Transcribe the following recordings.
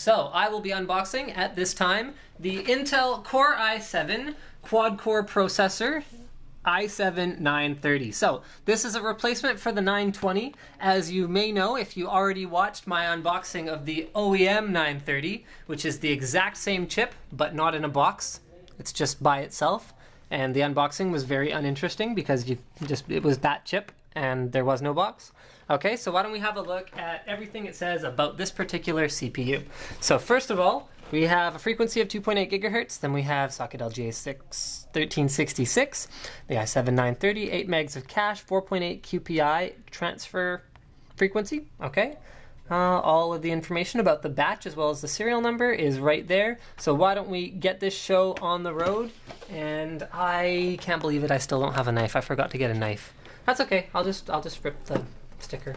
So I will be unboxing at this time the Intel Core i7 quad-core processor, i7-930. So this is a replacement for the 920. As you may know, if you already watched my unboxing of the OEM 930, which is the exact same chip, but not in a box. It's just by itself. And the unboxing was very uninteresting because it was that chip and there was no box. Okay, so why don't we have a look at everything it says about this particular CPU. So first of all, we have a frequency of 2.8 gigahertz, then we have socket LGA6 1366, the i7-930, 8 megs of cache, 4.8 QPI transfer frequency, okay? All of the information about the batch as well as the serial number is right there. So why don't we get this show on the road? And I can't believe it, I still don't have a knife. I forgot to get a knife. That's okay, I'll just rip the sticker.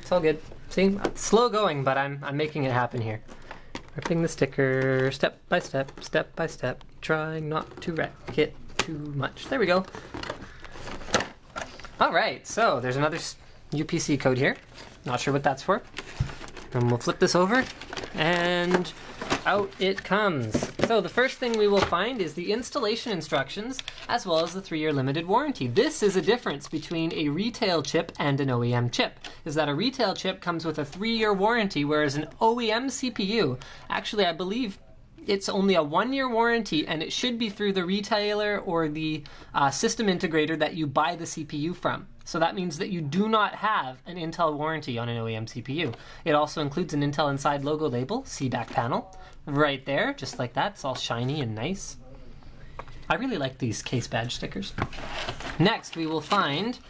It's all good. See, it's slow going, but I'm making it happen here. Ripping the sticker step by step, trying not to wreck it too much. There we go. All right, so there's another UPC code here. Not sure what that's for. And we'll flip this over, and out it comes. So the first thing we will find is the installation instructions as well as the 3-year limited warranty. This is a difference between a retail chip and an OEM chip, is that a retail chip comes with a 3-year warranty, whereas an OEM CPU, actually I believe it's only a 1-year warranty, and it should be through the retailer or the system integrator that you buy the CPU from. So that means that you do not have an Intel warranty on an OEM CPU. It also includes an Intel Inside logo label, C back panel, right there, just like that. It's all shiny and nice. I really like these case badge stickers. Next, we will find,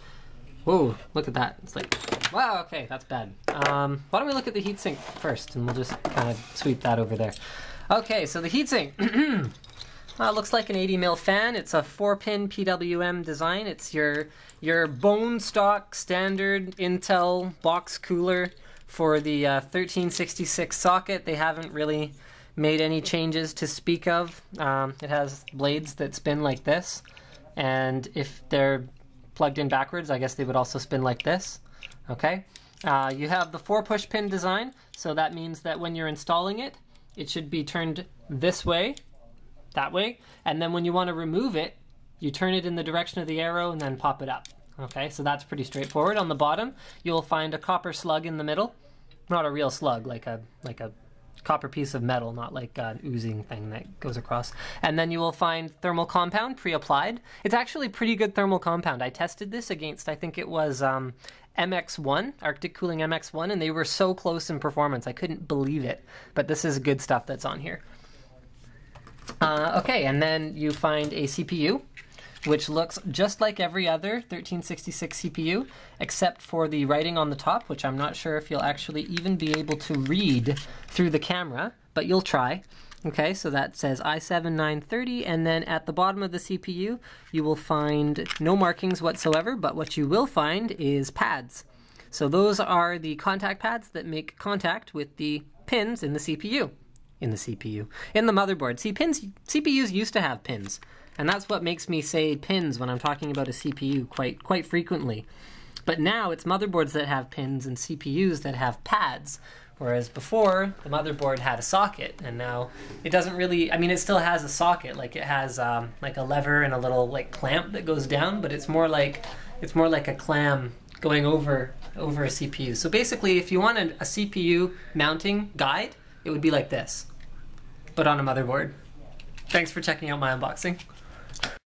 whoa, look at that. It's like, wow, okay, that's bad. Why don't we look at the heatsink first, and we'll just kind of sweep that over there. Okay, so the heatsink. Looks like an 80 mil fan. It's a 4-pin PWM design. It's your bone stock standard Intel box cooler for the 1366 socket. They haven't really made any changes to speak of. It has blades that spin like this, and if they're plugged in backwards, I guess they would also spin like this. Okay. You have the 4-push pin design, so that means that when you're installing it, it should be turned this way, that way, and then when you want to remove it, you turn it in the direction of the arrow and then pop it up. Okay, so that's pretty straightforward. On the bottom, you'll find a copper slug in the middle. Not a real slug, like a copper piece of metal, not like an oozing thing that goes across. And then you will find thermal compound pre-applied. It's actually pretty good thermal compound. I tested this against, I think it was MX1, Arctic Cooling MX1, and they were so close in performance. I couldn't believe it. But this is good stuff that's on here. Okay, and then you find a CPU, which looks just like every other 1366 CPU, except for the writing on the top, which I'm not sure if you'll actually even be able to read through the camera, but you'll try. Okay, so that says i7-930, and then at the bottom of the CPU, you will find no markings whatsoever, but what you will find is pads. So those are the contact pads that make contact with the pins in the CPU. In the motherboard. See, CPUs used to have pins, and that's what makes me say pins when I'm talking about a CPU quite frequently. But now it's motherboards that have pins and CPUs that have pads, whereas before the motherboard had a socket, and now it doesn't really, I mean, it still has a socket, like it has like a lever and a little like clamp that goes down, but it's more like a clam going over a CPU. So basically, if you wanted a CPU mounting guide, it would be like this, but on a motherboard. Thanks for checking out my unboxing.